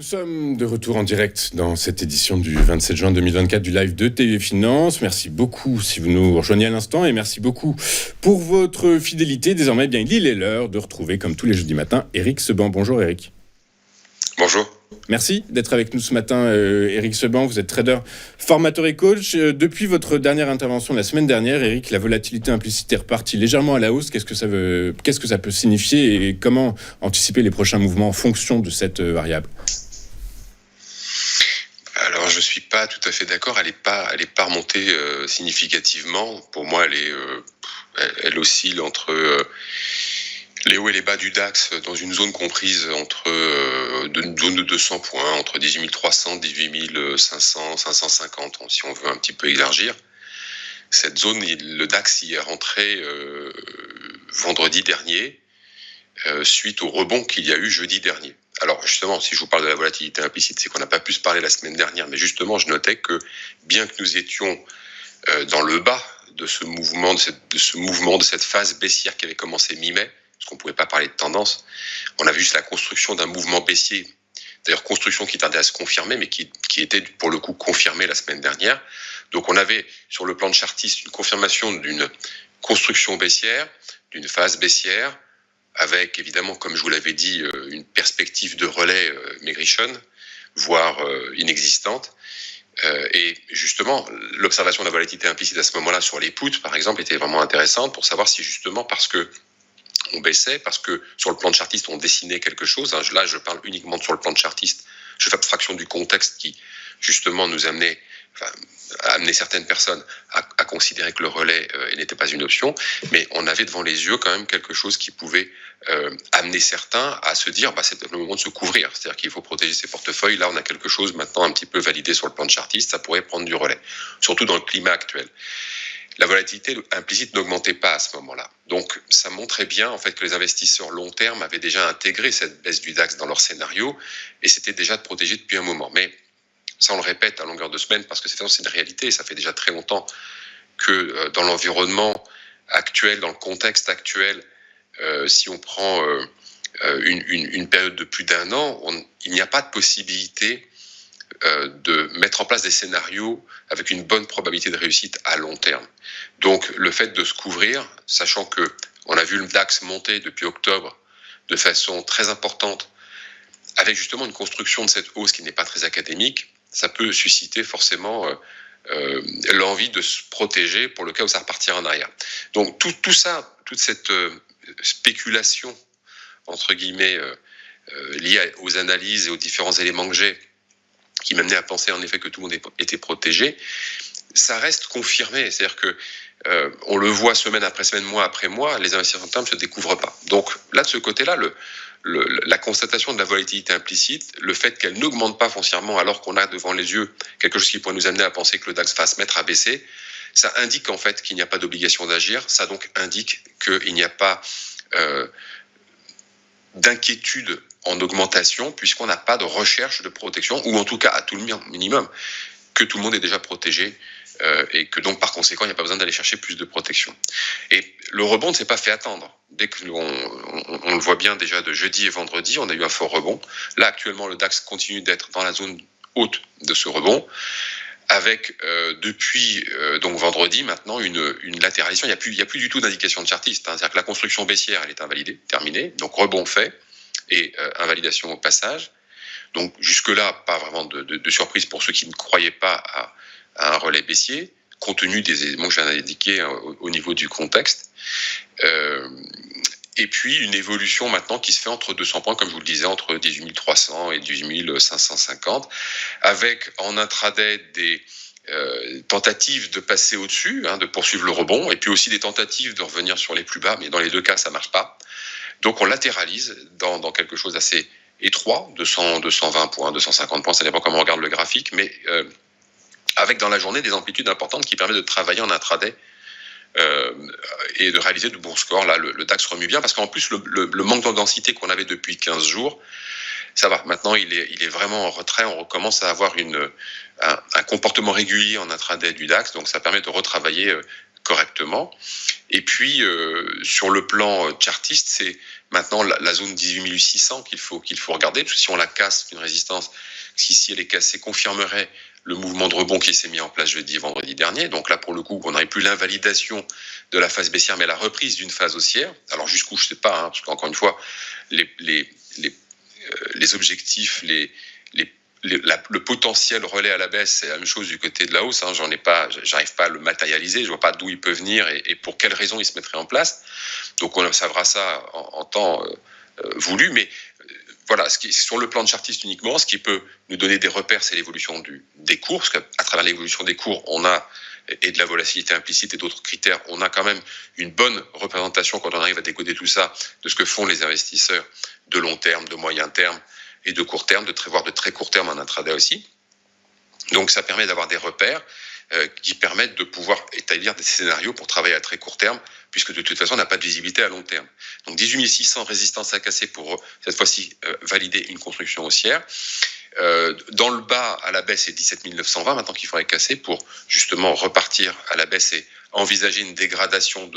sommes de retour en direct dans cette édition du 27 juin 2024 du live de TV Finance. Merci beaucoup si vous nous rejoignez à l'instant et merci beaucoup pour votre fidélité. Désormais, eh bien, il est l'heure de retrouver, comme tous les jeudis matins, Éric Seban. Bonjour Éric. Bonjour. Merci d'être avec nous ce matin, Éric Seban. Vous êtes trader, formateur et coach. Depuis votre dernière intervention la semaine dernière, Éric, la volatilité implicite est repartie légèrement à la hausse. Qu'est-ce que ça peut signifier et comment anticiper les prochains mouvements en fonction de cette variable ? Alors, je suis pas tout à fait d'accord. Elle est pas remontée significativement. Pour moi, elle oscille entre les hauts et les bas du DAX dans une zone comprise entre une zone de 200 points, entre 18 300, 18 500, 550, si on veut un petit peu élargir. Cette zone, le DAX y est rentré vendredi dernier, suite au rebond qu'il y a eu jeudi dernier. Alors justement, si je vous parle de la volatilité implicite, c'est qu'on n'a pas pu se parler la semaine dernière, mais justement, je notais que bien que nous étions dans le bas de ce mouvement, de cette phase baissière qui avait commencé mi-mai, parce qu'on ne pouvait pas parler de tendance, on a vu juste la construction d'un mouvement baissier, d'ailleurs construction qui tardait à se confirmer, mais qui était pour le coup confirmée la semaine dernière. Donc on avait sur le plan de chartiste une confirmation d'une construction baissière, d'une phase baissière, avec évidemment, comme je vous l'avais dit, une perspective de relais maigrichonne, voire inexistante. Et justement, l'observation de la volatilité implicite à ce moment-là sur les puts, par exemple, était vraiment intéressante pour savoir si justement, parce que on baissait, parce que sur le plan de chartiste, on dessinait quelque chose. Là, je parle uniquement sur le plan de chartiste. Je fais abstraction du contexte qui, justement, nous amenait, a amené certaines personnes à considérer que le relais n'était pas une option. Mais on avait devant les yeux quand même quelque chose qui pouvait amener certains à se dire c'est le moment de se couvrir. C'est-à-dire qu'il faut protéger ses portefeuilles. Là, on a quelque chose maintenant un petit peu validé sur le plan de chartiste. Ça pourrait prendre du relais, surtout dans le climat actuel. La volatilité implicite n'augmentait pas à ce moment-là. Donc, ça montrait bien en fait que les investisseurs long terme avaient déjà intégré cette baisse du DAX dans leur scénario et c'était déjà de protéger depuis un moment. Mais ça, on le répète à longueur de semaine parce que c'est une réalité. Ça fait déjà très longtemps que dans l'environnement actuel, dans le contexte actuel, si on prend une période de plus d'un an, il n'y a pas de possibilité de mettre en place des scénarios avec une bonne probabilité de réussite à long terme. Donc le fait de se couvrir, sachant que on a vu le DAX monter depuis octobre de façon très importante, avec justement une construction de cette hausse qui n'est pas très académique, ça peut susciter forcément l'envie de se protéger pour le cas où ça repartira en arrière. Donc tout ça, toute cette spéculation entre guillemets liée aux analyses et aux différents éléments que j'ai, qui m'amenait à penser en effet que tout le monde était protégé, ça reste confirmé. C'est-à-dire que on le voit semaine après semaine, mois après mois, les investisseurs long terme ne se découvrent pas. Donc là, de ce côté-là, la constatation de la volatilité implicite, le fait qu'elle n'augmente pas foncièrement alors qu'on a devant les yeux quelque chose qui pourrait nous amener à penser que le DAX va se mettre à baisser, ça indique en fait qu'il n'y a pas d'obligation d'agir. Ça donc indique qu'il n'y a pas d'inquiétude en augmentation, puisqu'on n'a pas de recherche de protection, ou en tout cas, à tout le minimum, que tout le monde est déjà protégé, et que donc, par conséquent, il n'y a pas besoin d'aller chercher plus de protection. Et le rebond ne s'est pas fait attendre. Dès que on le voit bien déjà de jeudi et vendredi, on a eu un fort rebond. Là, actuellement, le DAX continue d'être dans la zone haute de ce rebond, avec depuis donc vendredi maintenant une latéralisation. Il y a plus du tout d'indication de chartiste. C'est-à-dire que la construction baissière, elle est invalidée, terminée. Donc rebond fait et invalidation au passage. Donc jusque-là, pas vraiment de surprise pour ceux qui ne croyaient pas à un relais baissier, compte tenu des éléments que j'ai indiqués au niveau du contexte. Et puis une évolution maintenant qui se fait entre 200 points, comme je vous le disais, entre 18 300 et 18 550, avec en intraday des tentatives de passer au-dessus, de poursuivre le rebond, et puis aussi des tentatives de revenir sur les plus bas, mais dans les deux cas, ça marche pas. Donc on latéralise dans quelque chose d'assez étroit, 200, 220 points, 250 points, ça dépend comment on regarde le graphique, mais avec dans la journée des amplitudes importantes qui permettent de travailler en intraday et de réaliser de bons scores. Là, le DAX remue bien, parce qu'en plus, le manque de densité qu'on avait depuis 15 jours, ça va. Maintenant, il est vraiment en retrait. On recommence à avoir un comportement régulier en intraday du DAX, donc ça permet de retravailler correctement. Et puis, sur le plan chartiste, c'est maintenant la zone 18 600 qu'il faut regarder, parce que si on la casse, une résistance, si elle est cassée, confirmerait le mouvement de rebond qui s'est mis en place jeudi et vendredi dernier. Donc là, pour le coup, on n'aurait plus l'invalidation de la phase baissière, mais la reprise d'une phase haussière. Alors jusqu'où, je ne sais pas, parce qu'encore une fois, les objectifs, le potentiel relais à la baisse, c'est la même chose du côté de la hausse. J'arrive pas à le matérialiser, je vois pas d'où il peut venir et pour quelles raisons il se mettrait en place. Donc on saura ça en temps voulu, mais voilà, sur le plan de chartiste uniquement, ce qui peut nous donner des repères, c'est l'évolution des cours, parce qu'à travers l'évolution des cours, on a, et de la volatilité implicite et d'autres critères, on a quand même une bonne représentation quand on arrive à décoder tout ça de ce que font les investisseurs de long terme, de moyen terme et de court terme, voire de très court terme en intraday aussi. Donc ça permet d'avoir des repères qui permettent de pouvoir établir des scénarios pour travailler à très court terme, puisque de toute façon, on n'a pas de visibilité à long terme. Donc 18 600 résistance à casser pour cette fois-ci valider une construction haussière. Dans le bas, à la baisse, c'est 17 920 maintenant qu'il faudrait casser pour justement repartir à la baisse et envisager une dégradation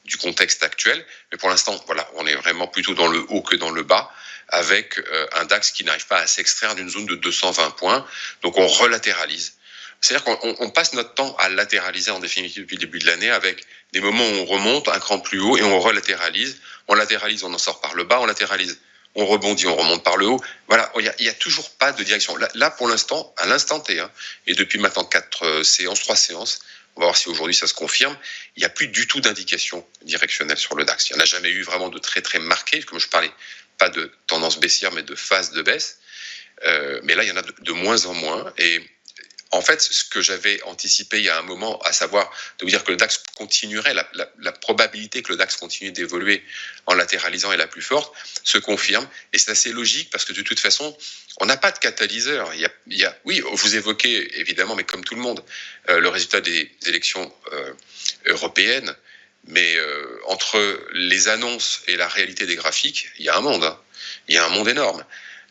du contexte actuel. Mais pour l'instant, voilà, on est vraiment plutôt dans le haut que dans le bas, avec un DAX qui n'arrive pas à s'extraire d'une zone de 220 points. Donc on relatéralise. C'est-à-dire qu'on passe notre temps à latéraliser en définitive depuis le début de l'année, avec des moments où on remonte un cran plus haut et on relatéralise. On latéralise, on en sort par le bas, on latéralise, on rebondit, on remonte par le haut. Voilà, il y a toujours pas de direction. Là pour l'instant, à l'instant T, et depuis maintenant 3 séances, on va voir si aujourd'hui ça se confirme, il n'y a plus du tout d'indication directionnelle sur le DAX. Il n'y en a jamais eu vraiment de très très marqué, comme je parlais, pas de tendance baissière, mais de phase de baisse. Mais là, il y en a de moins en moins. Et en fait, ce que j'avais anticipé il y a un moment, à savoir de vous dire que le DAX continuerait, la probabilité que le DAX continue d'évoluer en latéralisant est la plus forte, se confirme. Et c'est assez logique parce que de toute façon, on n'a pas de catalyseur. Oui, vous évoquez évidemment, mais comme tout le monde, le résultat des élections européennes. Mais entre les annonces et la réalité des graphiques, il y a un monde. Il y a un monde énorme.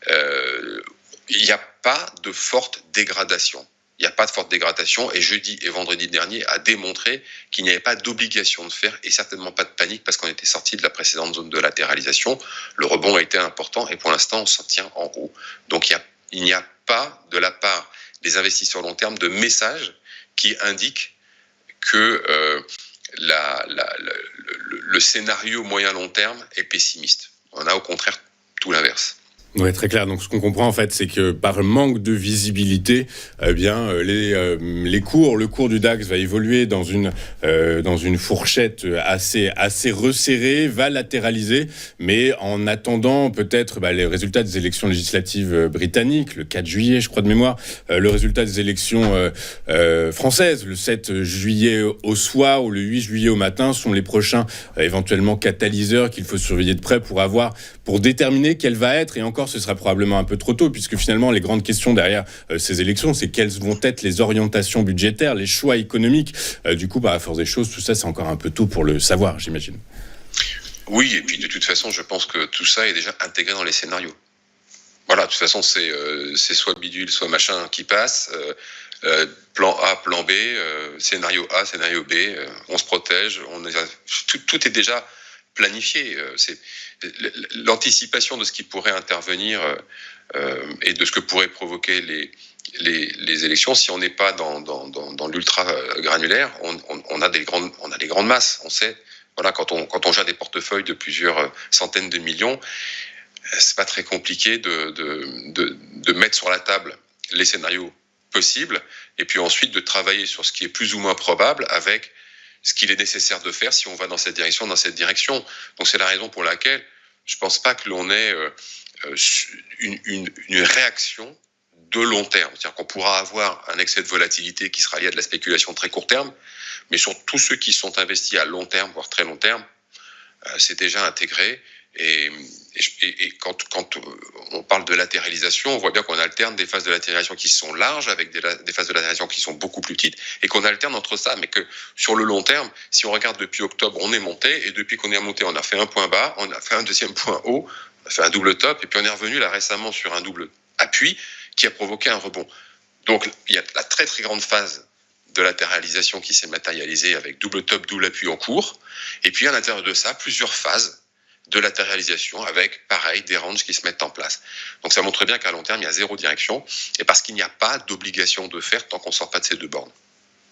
Il n'y a pas de forte dégradation. Il n'y a pas de forte dégradation et jeudi et vendredi dernier a démontré qu'il n'y avait pas d'obligation de faire et certainement pas de panique parce qu'on était sorti de la précédente zone de latéralisation. Le rebond a été important et pour l'instant on s'en tient en haut. Donc il n'y a pas de la part des investisseurs long terme de message qui indique que le scénario moyen-long terme est pessimiste. On a au contraire tout l'inverse. Oui, très clair. Donc, ce qu'on comprend, en fait, c'est que par manque de visibilité, le cours du DAX va évoluer dans une fourchette assez resserrée, va latéraliser, mais en attendant peut-être les résultats des élections législatives britanniques, le 4 juillet, je crois de mémoire, le résultat des élections françaises, le 7 juillet au soir ou le 8 juillet au matin, sont les prochains éventuellement catalyseurs qu'il faut surveiller de près pour déterminer quelle va être, et encore ce sera probablement un peu trop tôt, puisque finalement les grandes questions derrière ces élections, c'est quelles vont être les orientations budgétaires, les choix économiques. Du coup, à force des choses, tout ça, c'est encore un peu tôt pour le savoir, j'imagine. Oui, et puis de toute façon, je pense que tout ça est déjà intégré dans les scénarios. Voilà, de toute façon, c'est soit bidule, soit machin qui passe. Plan A, plan B, scénario A, scénario B, on se protège, tout est déjà planifié. C'est l'anticipation de ce qui pourrait intervenir et de ce que pourraient provoquer les élections. Si on n'est pas dans l'ultra granulaire, on a des grandes masses. On sait, voilà, quand on gère des portefeuilles de plusieurs centaines de millions, c'est pas très compliqué de mettre sur la table les scénarios possibles et puis ensuite de travailler sur ce qui est plus ou moins probable avec ce qu'il est nécessaire de faire si on va dans cette direction, Donc c'est la raison pour laquelle je pense pas que l'on ait une réaction de long terme. C'est-à-dire qu'on pourra avoir un excès de volatilité qui sera lié à de la spéculation très court terme, mais sur tous ceux qui sont investis à long terme, voire très long terme, c'est déjà intégré. Et quand on parle de latéralisation, on voit bien qu'on alterne des phases de latéralisation qui sont larges avec des phases de latéralisation qui sont beaucoup plus petites et qu'on alterne entre ça, mais que sur le long terme, si on regarde depuis octobre, on est monté et depuis qu'on est monté, on a fait un point bas, on a fait un deuxième point haut, on a fait un double top et puis on est revenu là récemment sur un double appui qui a provoqué un rebond. Donc il y a la très très grande phase de latéralisation qui s'est matérialisée avec double top, double appui en cours. Et puis à l'intérieur de ça, plusieurs phases de latéralisation avec, pareil, des ranges qui se mettent en place. Donc ça montre bien qu'à long terme, il y a zéro direction, et parce qu'il n'y a pas d'obligation de faire tant qu'on ne sort pas de ces deux bornes.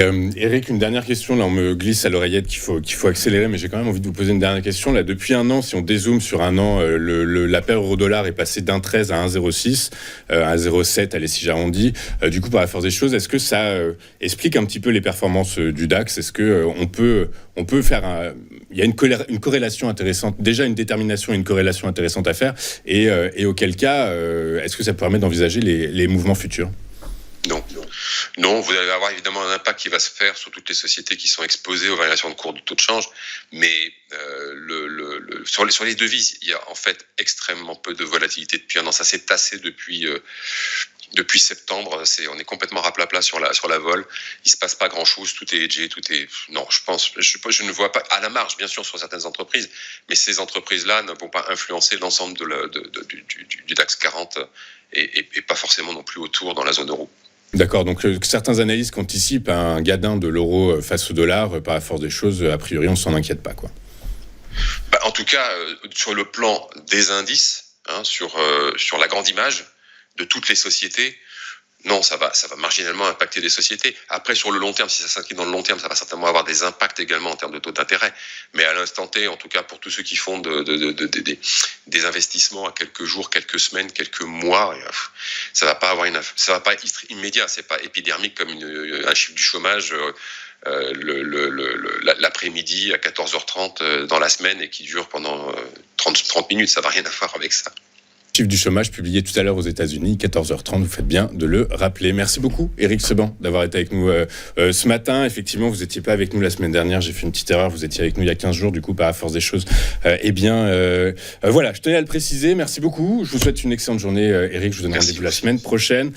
Eric, une dernière question. Là, on me glisse à l'oreillette qu'il faut accélérer, mais j'ai quand même envie de vous poser une dernière question. Là, depuis un an, si on dézoome sur un an, la paire euro-dollar est passée d'1,13 à 1,06, à 1,07, allez, si j'arrondis. Du coup, par la force des choses, est-ce que ça explique un petit peu les performances du DAX ? Est-ce que on peut faire il y a une corrélation intéressante, déjà une détermination et une corrélation intéressante à faire, et auquel cas, est-ce que ça permet d'envisager les mouvements futurs ? Non, vous allez avoir évidemment un impact qui va se faire sur toutes les sociétés qui sont exposées aux variations de cours du taux de change, mais sur les devises, il y a en fait extrêmement peu de volatilité depuis un an. Ça s'est tassé depuis septembre. On est complètement raplapla sur la vol. Il se passe pas grand-chose, tout est hedgé, Non, je ne vois pas, à la marge bien sûr sur certaines entreprises, mais ces entreprises-là ne vont pas influencer l'ensemble du DAX 40 et pas forcément non plus autour dans la zone euro. D'accord, donc certains analystes qui anticipent un gadin de l'euro face au dollar, par la force des choses, a priori on ne s'en inquiète pas, quoi. En tout cas, sur le plan des indices, sur la grande image de toutes les sociétés, non, ça va marginalement impacter les sociétés. Après, sur le long terme, si ça s'inscrit dans le long terme, ça va certainement avoir des impacts également en termes de taux d'intérêt. Mais à l'instant T, en tout cas pour tous ceux qui font des investissements à quelques jours, quelques semaines, quelques mois, ça va pas être immédiat. C'est pas épidermique comme un chiffre du chômage l'après-midi à 14h30 dans la semaine et qui dure pendant 30 minutes. Ça va rien à voir avec ça. Chiffre du chômage publié tout à l'heure aux États-Unis, 14h30, vous faites bien de le rappeler. Merci beaucoup, Éric Seban, d'avoir été avec nous ce matin. Effectivement, vous n'étiez pas avec nous la semaine dernière, j'ai fait une petite erreur, vous étiez avec nous il y a 15 jours, du coup, par la force des choses. Voilà, je tenais à le préciser, merci beaucoup. Je vous souhaite une excellente journée, Éric, je vous donne rendez-vous la semaine prochaine.